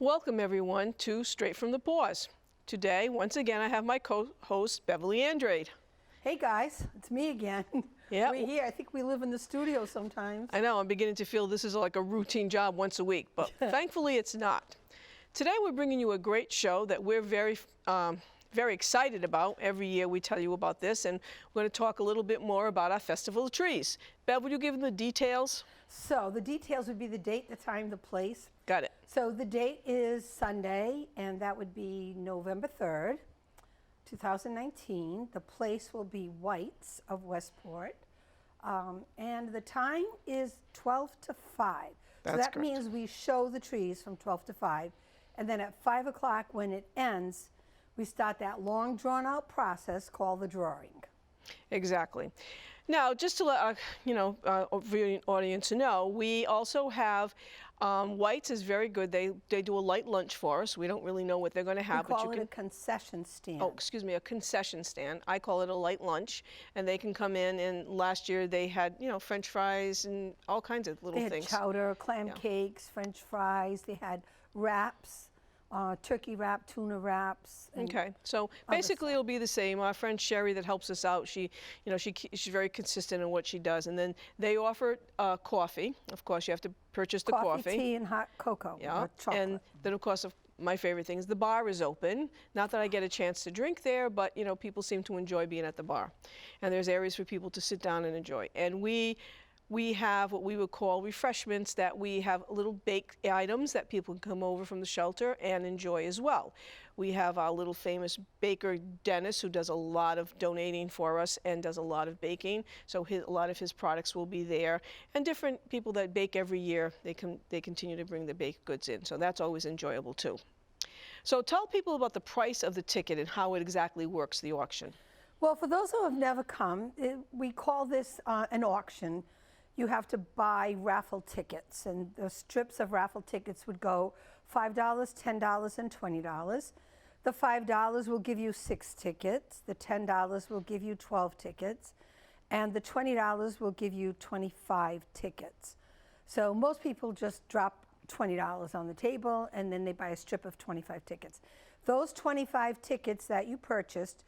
welcome everyone to Straight from the Paws. Today, once again, I have my co-host, Beverly Andrade. Hey guys, it's me again. Yeah. We're here. I think we live in the studio sometimes. I know, I'm beginning to feel this is like a routine job once a week, but thankfully it's not. Today we're bringing you a great show that we're very excited about. Every year we tell you about this, and we're going to talk a little bit more about our Festival of Trees. Bev, would you give them the details? So the details would be the date, the time, the place. Got it. So the date is Sunday, and that would be November 3rd, 2019. The place will be White's of Westport. And the time is 12 to 5. That's so that correct. means we show the trees from 12 to 5. And then at 5 o'clock when it ends, we start that long drawn-out process called the drawing. Exactly. Now, just to let our viewing audience know, we also have White's is very good. They do a light lunch for us. We don't really know what they're going to have. We call it a concession stand. Oh, excuse me, a concession stand. I call it a light lunch, and they can come in. And last year they had, French fries and all kinds of little things. They had chowder, clam cakes, French fries. They had wraps. Turkey wrap, tuna wraps. Okay, so basically it'll be the same. Our friend Sherry that helps us out, she's very consistent in what she does. And then they offer coffee. Of course, you have to purchase the coffee. Tea, and hot cocoa. Yeah, or chocolate. and then of course my favorite thing is the bar is open. Not that I get a chance to drink there, but people seem to enjoy being at the bar. And there's areas for people to sit down and enjoy. And we have what we would call refreshments, that we have little baked items that people can come over from the shelter and enjoy as well. We have our little famous baker, Dennis, who does a lot of donating for us and does a lot of baking. So a lot of his products will be there. And different people that bake every year, they continue to bring the baked goods in. So that's always enjoyable too. So tell people about the price of the ticket and how it exactly works, the auction. Well, for those who have never come, we call this an auction. You have to buy raffle tickets, and the strips of raffle tickets would go $5, $10, and $20. The $5 will give you 6 tickets, the $10 will give you 12 tickets, and the $20 will give you 25 tickets. So most people just drop $20 on the table, and then they buy a strip of 25 tickets. Those 25 tickets that you purchased,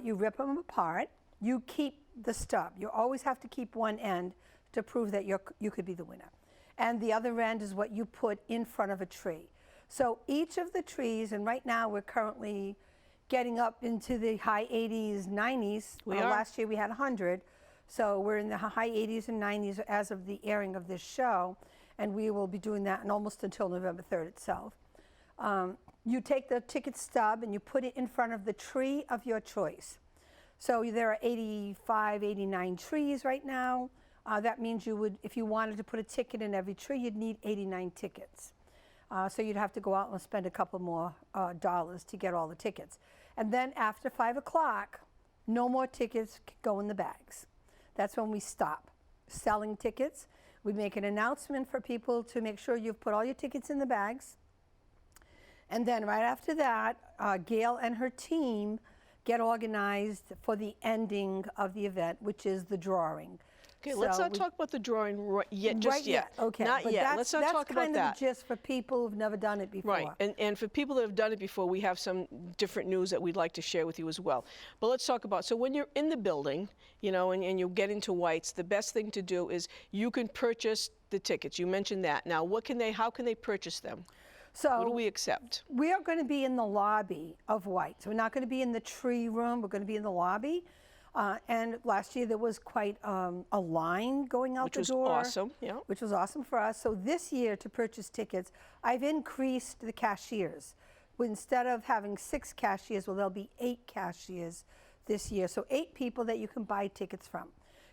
you rip them apart, you keep the stub. You always have to keep one end to prove that you could be the winner. And the other end is what you put in front of a tree. So each of the trees, and right now we're currently getting up into the high 80s, 90s. Last year we had 100. So we're in the high 80s and 90s as of the airing of this show. And we will be doing that almost until November 3rd itself. You take the ticket stub and you put it in front of the tree of your choice. So there are 85, 89 trees right now. That means you would, if you wanted to put a ticket in every tree, you'd need 89 tickets. So you'd have to go out and spend a couple more dollars to get all the tickets. And then after 5 o'clock, no more tickets go in the bags. That's when we stop selling tickets. We make an announcement for people to make sure you've put all your tickets in the bags. And then right after that, Gail and her team get organized for the ending of the event, which is the drawing. Okay, let's not talk about the drawing yet. Okay, not yet. Let's not talk about that. That's kind of just for people who've never done it before. Right, and for people that have done it before, we have some different news that we'd like to share with you as well. But let's talk about, so when you're in the building, and you get into White's, the best thing to do is you can purchase the tickets. You mentioned that. Now, how can they purchase them? So what do we accept? We are going to be in the lobby of White's. We're not going to be in the tree room. We're going to be in the lobby. And last year there was quite a line going out the door. Which was awesome, yeah. Which was awesome for us. So this year, to purchase tickets, I've increased the cashiers. Instead of having 6 cashiers, well, there'll be 8 cashiers this year. So 8 people that you can buy tickets from.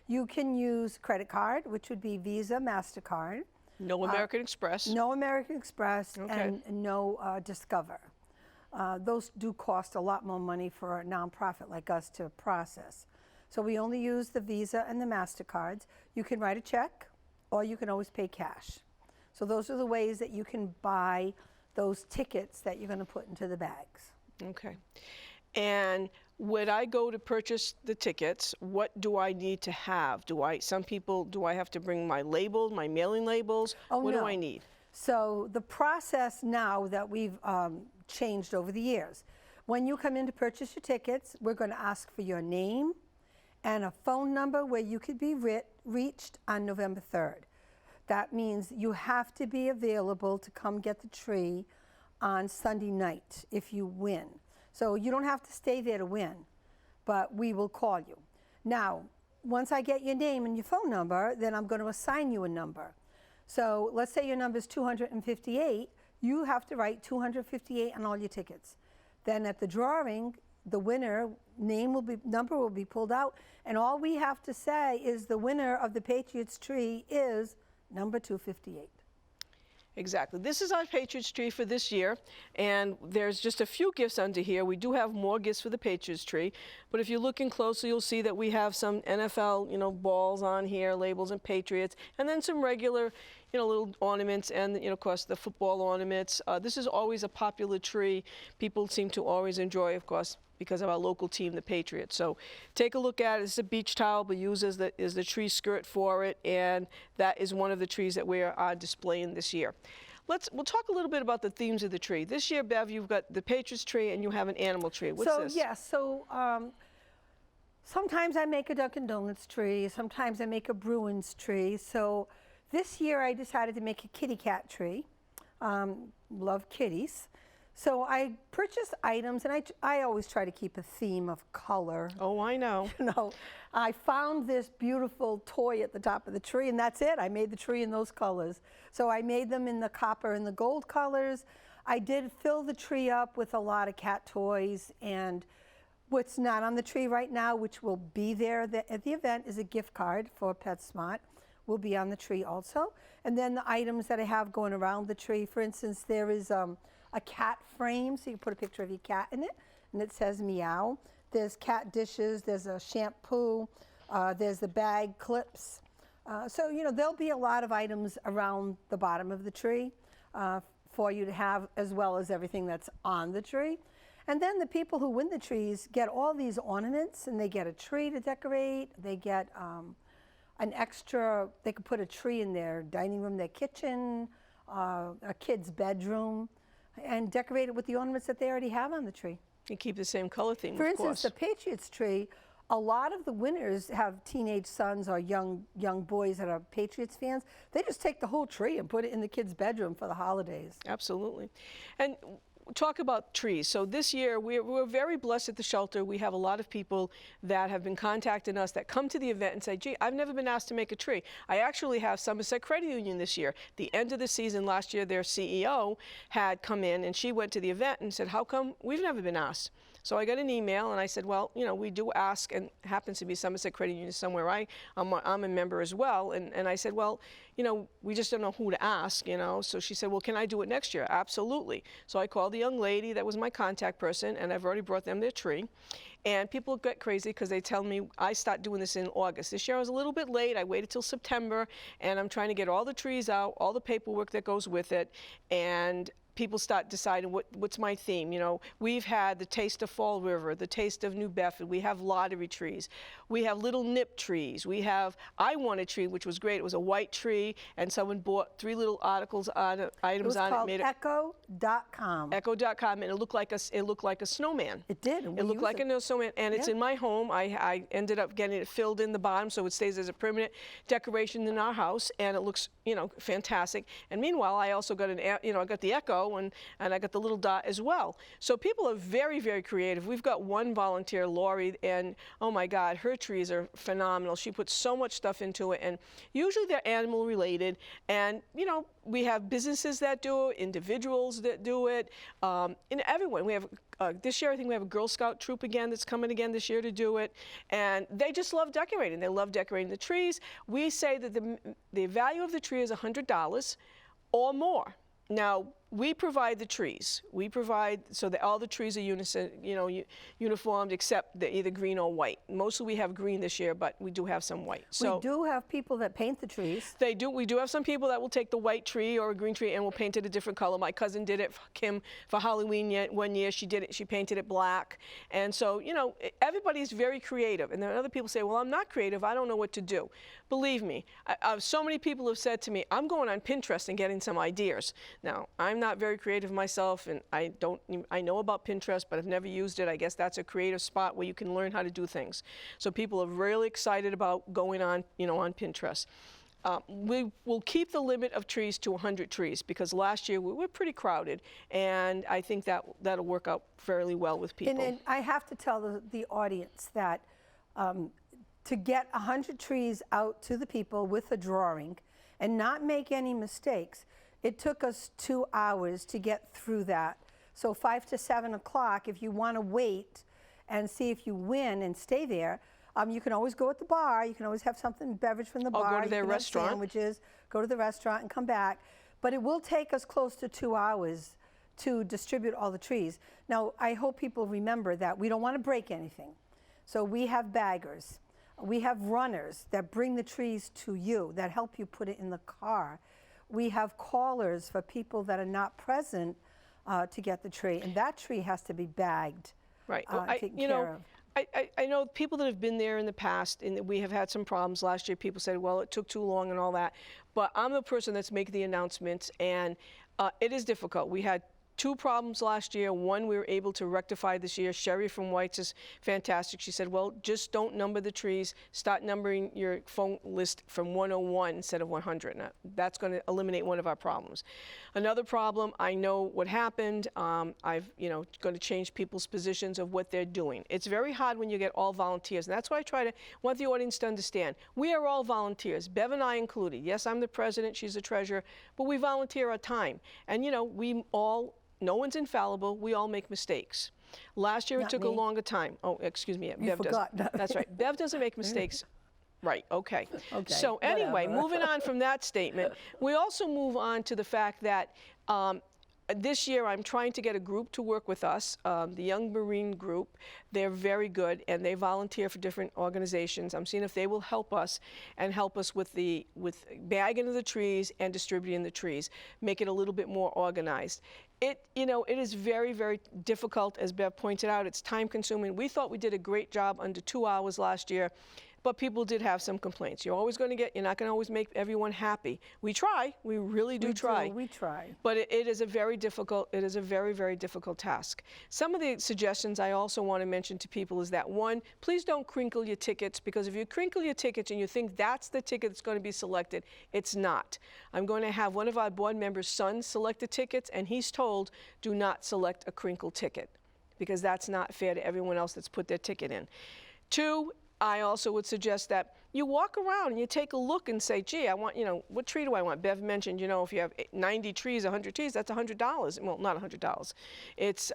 You can use credit card, which would be Visa, MasterCard. No American Express. No American Express, okay. and no Discover. Those do cost a lot more money for a nonprofit like us to process. So we only use the Visa and the MasterCards. You can write a check, or you can always pay cash. So those are the ways that you can buy those tickets that you're going to put into the bags. Okay. And when I go to purchase the tickets, what do I need to have? Do I have to bring my label, my mailing labels? Oh, what no. do I need? So the process now that we've changed over the years, when you come in to purchase your tickets, we're going to ask for your name and a phone number where you could be reached on November 3rd. That means you have to be available to come get the tree on Sunday night if you win. So you don't have to stay there to win, but we will call you. Now, once I get your name and your phone number, then I'm going to assign you a number. So let's say your number is 258, you have to write 258 on all your tickets. Then at the drawing, the winner number will be pulled out, and all we have to say is the winner of the Patriots tree is number 258. Exactly. This is our Patriots tree for this year, and there's just a few gifts under here. We do have more gifts for the Patriots tree, but if you're looking closely, you'll see that we have some NFL, balls on here, labels and Patriots, and then some regular, little ornaments, and of course the football ornaments. This is always a popular tree. People seem to always enjoy, of course, because of our local team, the Patriots. So take a look at it. It's a beach towel, but used as the tree skirt for it, and that is one of the trees that we are displaying this year. We'll talk a little bit about the themes of the tree. This year, Bev, you've got the Patriots tree and you have an animal tree. What's this? Yes, sometimes I make a Dunkin' Donuts tree, sometimes I make a Bruins tree. So this year I decided to make a kitty cat tree. Love kitties. So I purchased items, and I always try to keep a theme of color. Oh, I know. I found this beautiful toy at the top of the tree, and that's it. I made the tree in those colors. So I made them in the copper and the gold colors. I did fill the tree up with a lot of cat toys, and what's not on the tree right now, which will be there at the event, is a gift card for PetSmart. Will be on the tree also. And then the items that I have going around the tree, for instance, there is a cat frame, so you can put a picture of your cat in it, and it says meow. There's cat dishes, there's a shampoo, there's the bag clips. So, there'll be a lot of items around the bottom of the tree for you to have, as well as everything that's on the tree. And then the people who win the trees get all these ornaments, and they get a tree to decorate, they get an extra, they could put a tree in their dining room, their kitchen, a kid's bedroom, and decorate it with the ornaments that they already have on the tree. You keep the same color theme, For of instance, course. the Patriots tree, a lot of the winners have teenage sons or young boys that are Patriots fans. They just take the whole tree and put it in the kid's bedroom for the holidays. Absolutely. And talk about trees. So this year, we're very blessed at the shelter. We have a lot of people that have been contacting us that come to the event and say, gee, I've never been asked to make a tree. I actually have Somerset Credit Union this year. The end of the season last year, their CEO had come in, and she went to the event and said, how come we've never been asked? So I got an email, and I said, well, we do ask, and it happens to be Somerset Credit Union somewhere. I'm a member as well. And I said, well, we just don't know who to ask, So she said, well, can I do it next year? Absolutely. So I called the young lady that was my contact person, and I've already brought them their tree. And people get crazy because they tell me I start doing this in August. This year I was a little bit late. I waited till September, and I'm trying to get all the trees out, all the paperwork that goes with it, and people start deciding what's my theme. We've had the Taste of Fall River, the Taste of New Bedford. We have lottery trees. We have little nip trees. I won a tree, which was great. It was a white tree, and someone bought 3 little items on it. It was called Echo.com. Echo.com, and it looked like a snowman. It did. It looked like a snowman, and it's in my home. I ended up getting it filled in the bottom, so it stays as a permanent decoration in our house, and it looks, fantastic. And meanwhile, I also got I got the Echo, and I got the little dot as well. So people are very, very creative. We've got one volunteer, Lori, and oh my God, her trees are phenomenal. She puts so much stuff into it, and usually they're animal related. And we have businesses that do it, individuals that do it, and everyone. We have this year, I think we have a Girl Scout troop again that's coming again this year to do it, and they just love decorating. They love decorating the trees. We say that the value of the tree is $100 or more. Now, We provide the trees. We provide so that all the trees are uniformed, except they're either green or white. Mostly we have green this year, but we do have some white. So we do have people that paint the trees. they do. We do have some people that will take the white tree or a green tree and will paint it a different color. My cousin did it, Kim, for Halloween one year. She did it. She painted it black. And so, everybody's very creative. And then other people say, well, I'm not creative. I don't know what to do. Believe me, so many people have said to me, I'm going on Pinterest and getting some ideas. Now, I'm not very creative myself, and I know about Pinterest, but I've never used it. I guess that's a creative spot where you can learn how to do things. So people are really excited about going on, on Pinterest. We will keep the limit of trees to 100 trees because last year we were pretty crowded, and I think that'll work out fairly well with people. And I have to tell the audience that to get 100 trees out to the people with a drawing and not make any mistakes, it took us 2 hours to get through that. So 5 to 7 o'clock, if you want to wait and see if you win and stay there, you can always go at the bar. You can always have something, beverage from the bar. Or go to their restaurant. Sandwiches, go to the restaurant and come back. But it will take us close to 2 hours to distribute all the trees. Now, I hope people remember that we don't want to break anything. So we have baggers. We have runners that bring the trees to you, that help you put it in the car. We have callers for people that are not present to get the tree, and that tree has to be bagged, right. taken care of. I know people that have been there in the past, and we have had some problems. Last year, people said, well, it took too long and all that. But I'm the person that's making the announcements, and it is difficult. We had 2 problems last year. One we were able to rectify this year. Sherry from White's is fantastic. She said, well, just don't number the trees. Start numbering your phone list from 101 instead of 100. Now, that's going to eliminate one of our problems. Another problem, I know what happened. I've, going to change people's positions of what they're doing. It's very hard when you get all volunteers, and that's why I want the audience to understand. We are all volunteers, Bev and I included. Yes, I'm the president, she's the treasurer, but we volunteer our time. And, no one's infallible. We all make mistakes. Last year, it took a longer time. Oh, excuse me. Bev forgot. doesn't. That's right. Bev doesn't make mistakes. Right, okay. So anyway, moving on from that statement, we also move on to the fact that this year I'm trying to get a group to work with us, the Young Marine Group. They're very good, and they volunteer for different organizations. I'm seeing if they will help us with bagging of the trees and distributing the trees, make it a little bit more organized. It is very, very difficult, as Bev pointed out. It's time consuming. We thought we did a great job under 2 hours last year, but people did have some complaints. You're not going to always make everyone happy. We try, we really do try. We try. But it is a very, very difficult task. Some of the suggestions I also want to mention to people is that, one, please don't crinkle your tickets, because if you crinkle your tickets and you think that's the ticket that's going to be selected, it's not. I'm going to have one of our board members' sons select the tickets, and he's told, do not select a crinkled ticket, because that's not fair to everyone else that's put their ticket in. 2, I also would suggest that you walk around and you take a look and say, gee, I want, what tree do I want? Bev mentioned, if you have 90 trees, 100 trees, that's $100. Well, not $100. It's,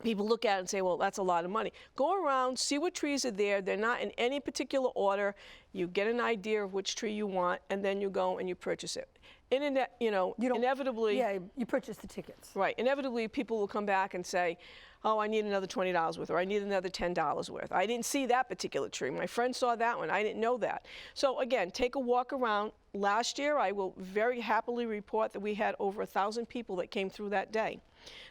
people look at it and say, well, that's a lot of money. Go around, see what trees are there. They're not in any particular order. You get an idea of which tree you want, and then you go and you purchase it. Inevitably. Yeah, you purchase the tickets. Right. Inevitably, people will come back and say, oh, I need another $20 worth, or I need another $10 worth. I didn't see that particular tree. My friend saw that one. I didn't know that. So again, take a walk around. Last year, I will very happily report that we had over 1,000 people that came through that day.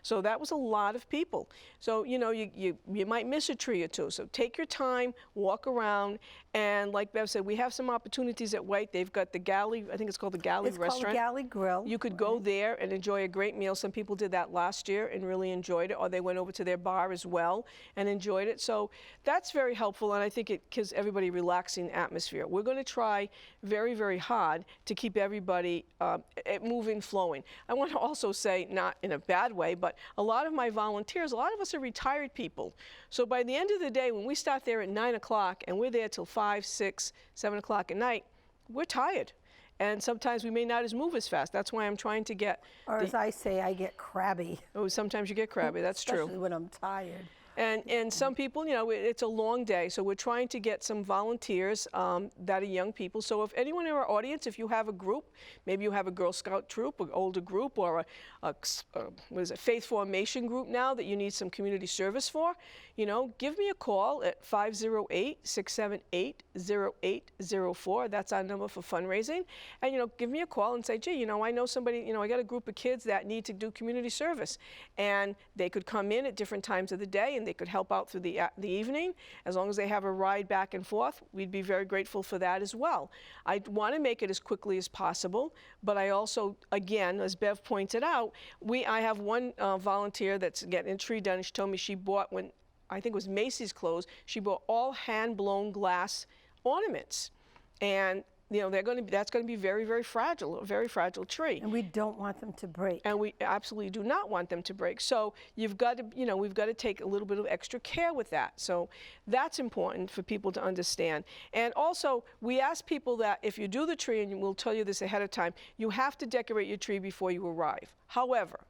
So that was a lot of people. So, you might miss a tree or two. So take your time, walk around, and like Bev said, we have some opportunities at White. They've got the Galley, I think it's called the Galley Restaurant. It's called the Galley Grill. You could go there and enjoy a great meal. Some people did that last year and really enjoyed it, or they went over to their bar as well and enjoyed it. So that's very helpful, and I think it gives everybody a relaxing atmosphere. We're going to try very, very hard to keep everybody moving, flowing. I want to also say, not in a bad way, but a lot of my volunteers, a lot of us are retired people. So by the end of the day, when we start there at 9 o'clock and we're there till 5, 6, 7 o'clock at night, we're tired. And sometimes we may not move as fast. That's why I'm trying to get... Or as I say, I get crabby. Oh, sometimes you get crabby, that's true. Especially when I'm tired. And some people, it's a long day, so we're trying to get some volunteers that are young people. So if anyone in our audience, if you have a group, maybe you have a Girl Scout troop, an older group, or a faith formation group now that you need some community service for, give me a call at 508-678-0804. That's our number for fundraising. And, give me a call and say, gee, I know somebody, I got a group of kids that need to do community service. And they could come in at different times of the day and they could help out through the evening. As long as they have a ride back and forth, we'd be very grateful for that as well. I want to make it as quickly as possible, but I also, again, as Bev pointed out, I have one volunteer that's getting a tree done, and she told me she bought, when I think it was Macy's closed, she bought all hand-blown glass ornaments. And that's going to be very, very fragile, a very fragile tree. And we don't want them to break. And we absolutely do not want them to break. So you've got to, we've got to take a little bit of extra care with that. So that's important for people to understand. And also, we ask people that if you do the tree, and we'll tell you this ahead of time, you have to decorate your tree before you arrive. However,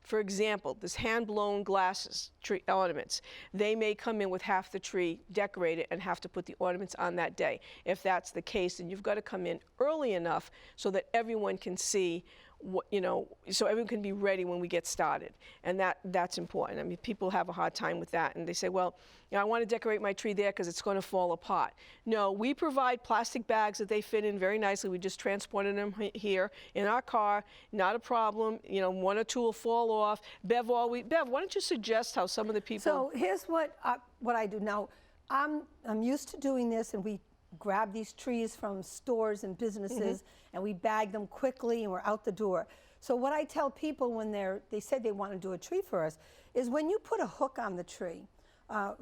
for example, this hand-blown glasses tree ornaments, they may come in with half the tree decorated and have to put the ornaments on that day. If that's the case, then you've got to come in early enough so that everyone can see what, so everyone can be ready when we get started. And that's important. I mean, people have a hard time with that, and they say, well, I want to decorate my tree there because it's going to fall apart. No, we provide plastic bags that they fit in very nicely. We just transported them here in our car, not a problem. One or two will fall off. Bev, why don't you suggest how some of the people... So here's what I do. Now, I'm used to doing this, and we grab these trees from stores and businesses, and we bag them quickly, and we're out the door. So what I tell people when they said they want to do a tree for us is when you put a hook on the tree,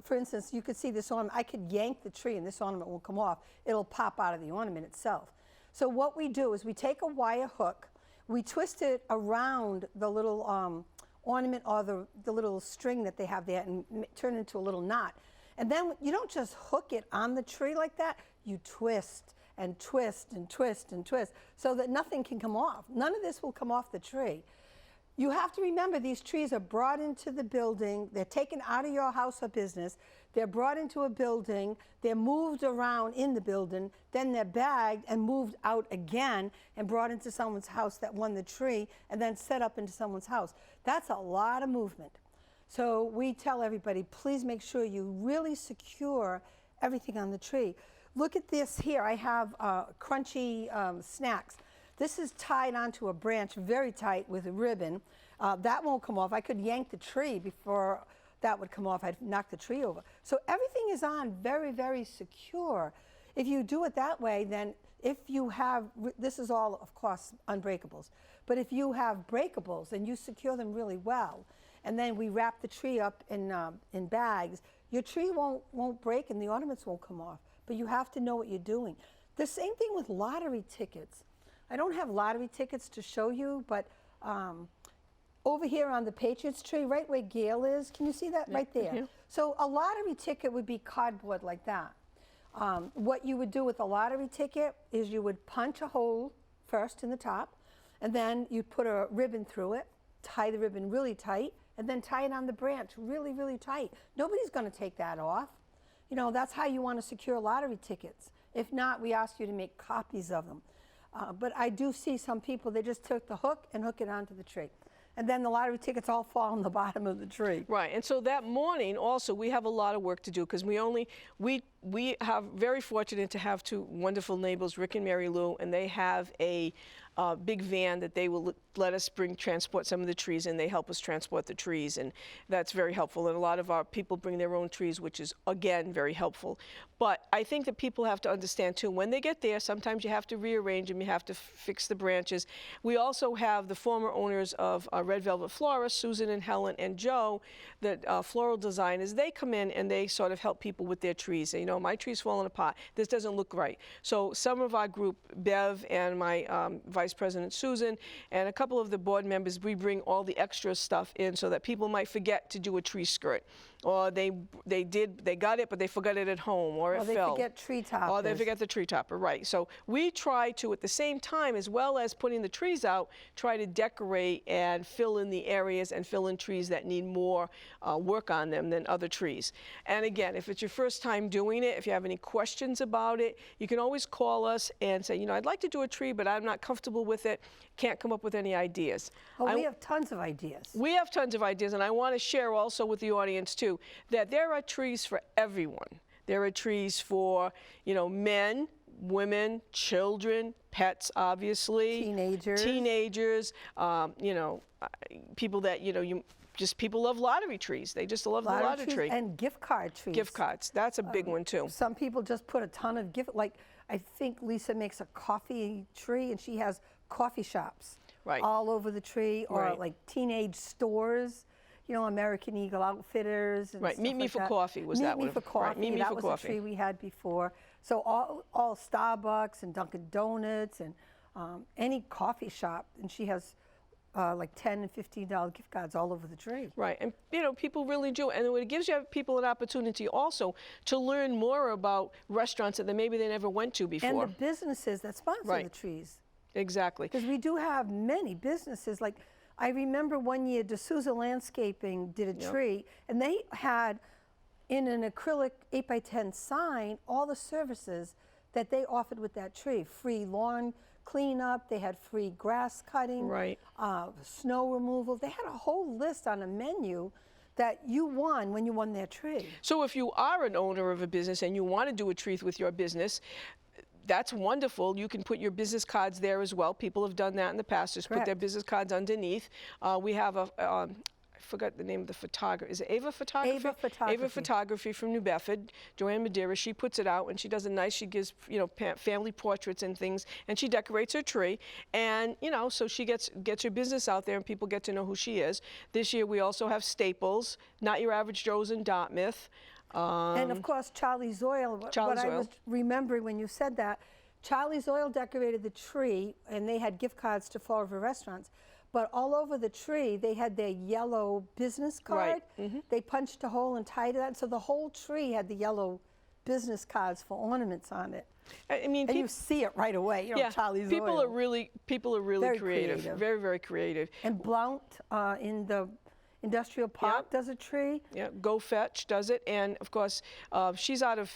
for instance, you could see this ornament, I could yank the tree and this ornament will come off. It'll pop out of the ornament itself. So what we do is we take a wire hook, we twist it around the little ornament or the little string that they have there and turn it into a little knot. And then you don't just hook it on the tree like that, you twist and twist and twist and twist so that nothing can come off. None of this will come off the tree. You have to remember these trees are brought into the building, they're taken out of your house or business, they're brought into a building, they're moved around in the building, then they're bagged and moved out again and brought into someone's house that won the tree and then set up into someone's house. That's a lot of movement. So we tell everybody, please make sure you really secure everything on the tree. Look at this here. I have crunchy snacks. This is tied onto a branch very tight with a ribbon. That won't come off. I could yank the tree before that would come off. I'd knock the tree over. So everything is on very, very secure. If you do it that way, then if you have, this is all, of course, unbreakables. But if you have breakables and you secure them really well, and then we wrap the tree up in bags, your tree won't break and the ornaments won't come off. But you have to know what you're doing. The same thing with lottery tickets. I don't have lottery tickets to show you, but over here on the Patriots tree, right where Gail is, can you see that right there? Yeah. So a lottery ticket would be cardboard like that. What you would do with a lottery ticket is you would punch a hole first in the top, and then you'd put a ribbon through it, tie the ribbon really tight, and then tie it on the branch really, really tight. Nobody's going to take that off. That's how you want to secure lottery tickets. If not, we ask you to make copies of them. But I do see some people, they just took the hook and hook it onto the tree. And then the lottery tickets all fall on the bottom of the tree. Right, and so that morning also we have a lot of work to do because we have very fortunate to have two wonderful neighbors, Rick and Mary Lou, and they have a big van that they will let us transport some of the trees, and they help us transport the trees, and that's very helpful. And a lot of our people bring their own trees, which is, again, very helpful. But I think that people have to understand, too, when they get there, sometimes you have to rearrange them, you have to fix the branches. We also have the former owners of Red Velvet Florist, Susan and Helen and Joe, the floral designers. They come in and they sort of help people with their trees. Say, my tree's falling apart. This doesn't look right. So some of our group, Bev and my vice Vice President Susan, and a couple of the board members, we bring all the extra stuff in so that people might forget to do a tree skirt. Or they got it, but they forgot it at home, or it fell. Or they forget tree toppers. Or they forget the tree topper, right. So we try to, at the same time, as well as putting the trees out, try to decorate and fill in the areas and fill in trees that need more work on them than other trees. And again, if it's your first time doing it, if you have any questions about it, you can always call us and say, you know, I'd like to do a tree, but I'm not comfortable with it, can't come up with any ideas. Oh, we have tons of ideas. We have tons of ideas, and I want to share also with the audience too, that there are trees for everyone. There are trees for, you know, men, women, children, pets, obviously. Teenagers, you know, people that, you know, people love lottery trees. They just love the lottery tree. And gift card trees. Gift cards, that's a big one too. Some people just put a ton of like I think Lisa makes a coffee tree, and she has coffee shops all over the tree, or like teenage stores. You know, American Eagle Outfitters. And Meet Me for Coffee was that one. Meet Me for Coffee. Meet Me that for was Coffee. a tree we had before. So all Starbucks and Dunkin' Donuts and any coffee shop, and she has like $10 and $15 gift cards all over the tree. Right, and you know, people really do, and it gives people an opportunity also to learn more about restaurants that maybe they never went to before. And the businesses that sponsor the trees. Exactly. Because we do have many businesses. Like, I remember one year, D'Souza Landscaping did a tree, and they had in an acrylic 8x10 sign all the services that they offered with that tree. Free lawn cleanup, they had free grass cutting, snow removal. They had a whole list on a menu that you won when you won their tree. So if you are an owner of a business and you want to do a tree with your business, that's wonderful. You can put your business cards there as well. People have done that in the past, just put their business cards underneath. We have I forgot the name of the photographer. Is it Ava Photography? Ava Photography. Ava Photography from New Bedford. Joanne Madeira, she puts it out, and she does she gives, you know, family portraits and things, and she decorates her tree. And, you know, so she gets her business out there, and people get to know who she is. This year we also have Staples, Not Your Average Joe's in Dartmouth. And of course, Charlie's Oil. What I was remembering when you said that, Charlie's Oil decorated the tree, and they had gift cards to 4 of the restaurants. But all over the tree, they had their yellow business card. They punched a hole and tied it. So the whole tree had the yellow business cards for ornaments on it. I mean, and you see it right away. You know, Charlie's people Oil. People are really Very creative. Very, very creative. And Blount in the Industrial Park does a tree. Yeah, Go Fetch does it, and of course, she's out of.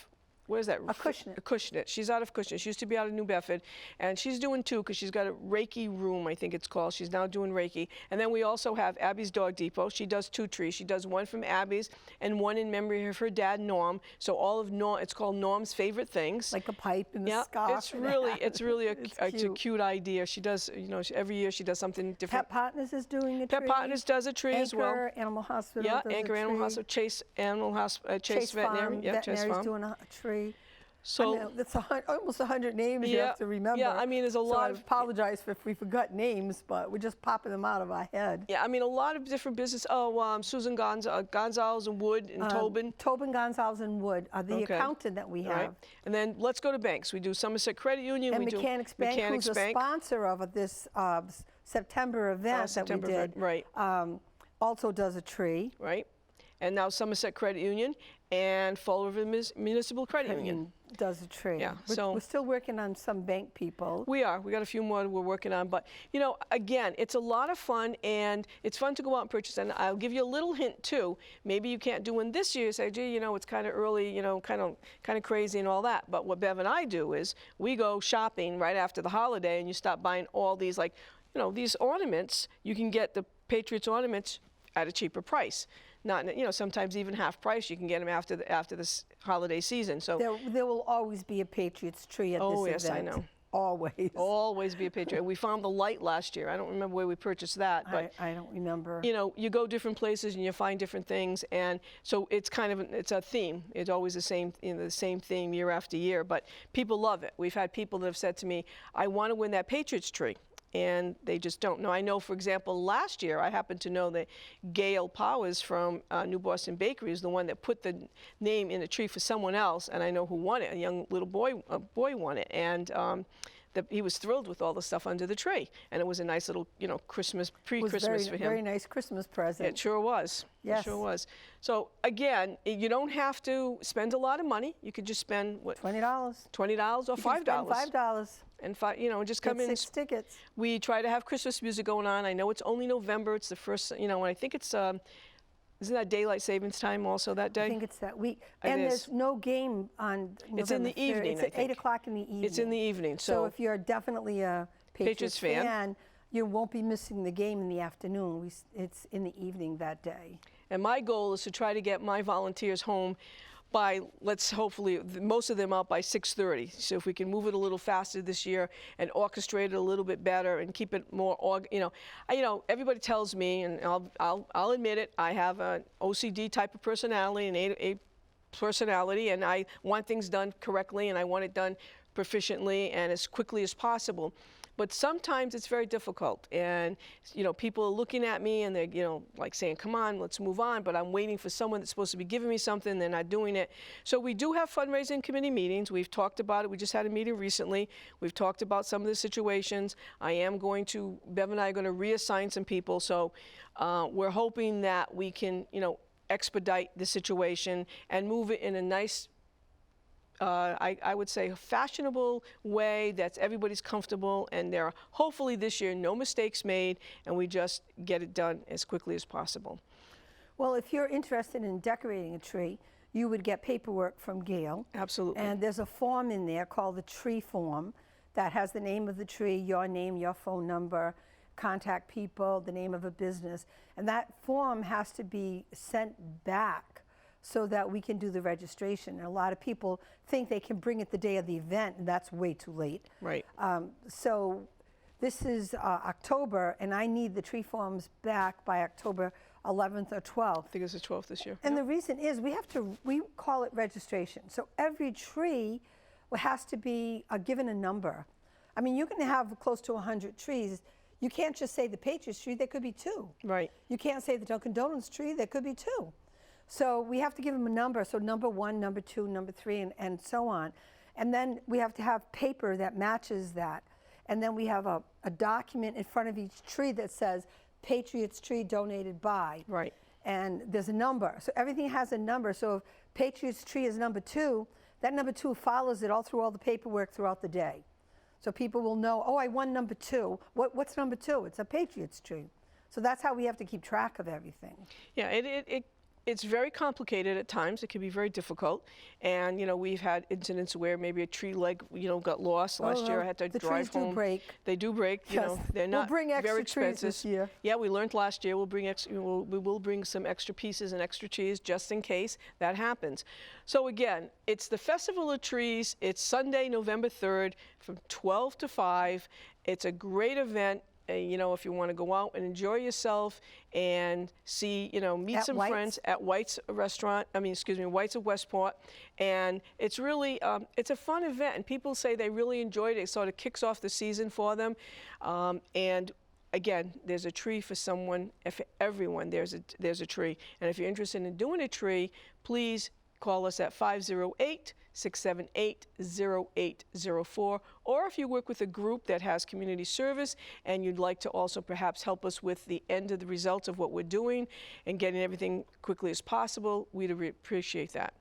Where's that? Acushnet. Acushnet. She's out of Acushnet. She used to be out of New Bedford, and she's doing 2 because she's got a Reiki room, I think it's called. She's now doing Reiki. And then we also have Abby's Dog Depot. She does 2 trees. She does one from Abby's and one in memory of her dad, Norm. So all of Norm, it's called Norm's Favorite Things. Like a pipe and the scarf. It's really a cute idea. She does, you know, every year she does something different. Pet Partners is doing a tree. Pet Partners does a tree as well. Anchor Animal Hospital does Anchor a Animal tree. Hospital, Chase Animal Hospital, Chase Veterinary. Veterinary's doing a tree. So I mean, that's almost 100 names you have to remember. Yeah, I mean, there's a lot of. I apologize if we forgot names, but we're just popping them out of our head. Yeah, I mean, a lot of different business. Susan Gonzalez and Wood and Tobin. Tobin, Gonzalez, and Wood are the accountant that we have. Right. And then let's go to banks. We do Somerset Credit Union. And we Mechanics do Bank, Mechanics who's Bank. a sponsor of this September event that we did. Right. Also does a tree. Right. And now Somerset Credit Union and Fall River Municipal Credit Union does a tree. Yeah, we're still working on some bank people. We are. We got a few more we're working on. But, you know, again, it's a lot of fun, and it's fun to go out and purchase. And I'll give you a little hint, too. Maybe you can't do one this year. Say, gee, you know, it's kind of early, you know, kind of crazy and all that. But what Bev and I do is we go shopping right after the holiday, and you stop buying all these, like, you know, these ornaments. You can get the Patriots ornaments at a cheaper price. Not, you know, sometimes even half price. You can get them after this holiday season. So there will always be a Patriots tree at this event. Oh yes, I know. Always. Always be a Patriot. We found the light last year. I don't remember where we purchased that, but I don't remember. You know, you go different places and you find different things, and so it's kind of it's a theme. It's always the same, you know, the same theme year after year. But people love it. We've had people that have said to me, "I want to win that Patriots tree." And they just don't know. I know, for example, last year I happened to know that Gail Paws from New Boston Bakery is the one that put the name in a tree for someone else, and I know who won it. A young little boy won it, and he was thrilled with all the stuff under the tree, and it was a nice little, Christmas, pre-Christmas for him. Very nice Christmas present. It sure was. Yes. It sure was. So again, you don't have to spend a lot of money. You could just spend what? $20. $20 or $5. $5. And just come Get in. 6 tickets. We try to have Christmas music going on. I know it's only November. It's the first, and I think it's, isn't that daylight savings time also that day? I think it's that week. It And is. there's no game on November It's in the 3rd. evening, It's I at think. 8 o'clock in the evening. It's in the evening. So if you're definitely a Patriots fan. fan, you won't be missing the game in the afternoon. It's in the evening that day. And my goal is to try to get my volunteers home by, hopefully, most of them out by 6:30. So if we can move it a little faster this year and orchestrate it a little bit better and keep it more, everybody tells me, and I'll admit it, I have an OCD type of personality, an A personality, and I want things done correctly, and I want it done proficiently and as quickly as possible. But sometimes it's very difficult, and people are looking at me and they're like saying, come on, let's move on, but I'm waiting for someone that's supposed to be giving me something, they're not doing it. So we do have fundraising committee meetings. We've talked about it. We just had a meeting recently. We've talked about some of the situations. Bev and I are going to reassign some people, so we're hoping that we can expedite the situation and move it in a nice, I would say, a fashionable way that's everybody's comfortable, and there are hopefully this year no mistakes made, and we just get it done as quickly as possible. Well, if you're interested in decorating a tree, you would get paperwork from Gail. Absolutely. And there's a form in there called the tree form that has the name of the tree, your name, your phone number, contact people, the name of a business. And that form has to be sent back so that we can do the registration. And a lot of people think they can bring it the day of the event, and that's way too late. Right. So this is October, and I need the tree forms back by October 11th or 12th. I think it's the 12th this year. And the reason is we call it registration. So every tree has to be given a number. I mean, you can have close to 100 trees. You can't just say the Patriots tree, there could be 2. Right. You can't say the Dunkin' Donuts tree, there could be 2. So we have to give them a number, so number 1, number 2, number 3, and so on. And then we have to have paper that matches that. And then we have a document in front of each tree that says, Patriots tree donated by. Right. And there's a number. So everything has a number. So if Patriots tree is number 2, that number 2 follows it all through all the paperwork throughout the day. So people will know, oh, I won number 2. What's number 2? It's a Patriots tree. So that's how we have to keep track of everything. Yeah, it's very complicated at times. It can be very difficult. And, we've had incidents where maybe a tree leg, got lost. Last year I had to drive home. The trees do break. They do break. Yes. They're not We'll bring extra very trees expensive. this year. Yeah, we learned last year we will bring some extra pieces and extra trees just in case that happens. So again, it's the Festival of Trees. It's Sunday, November 3rd from 12 to 5. It's a great event. If you want to go out and enjoy yourself and see, meet At some White's? friends at White's restaurant, White's of Westport. And it's really, it's a fun event, and people say they really enjoyed it. It sort of kicks off the season for them. And again, there's a tree for someone, for everyone, there's a tree. And if you're interested in doing a tree, please call us at 508-678-0804, or if you work with a group that has community service and you'd like to also perhaps help us with the end of the results of what we're doing and getting everything quickly as possible, we'd appreciate that.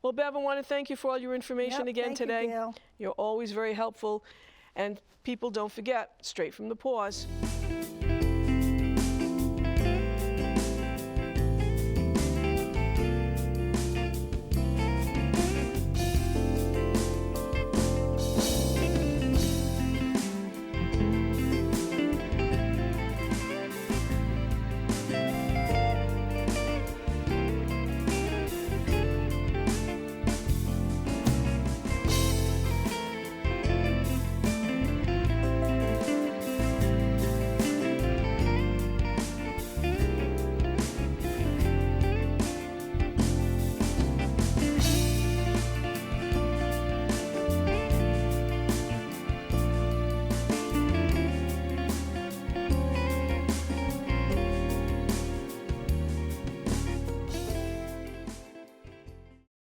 Well, Bev, I want to thank you for all your information again today. Thank you, Gail. You're always very helpful. And people, don't forget, straight from the Paws.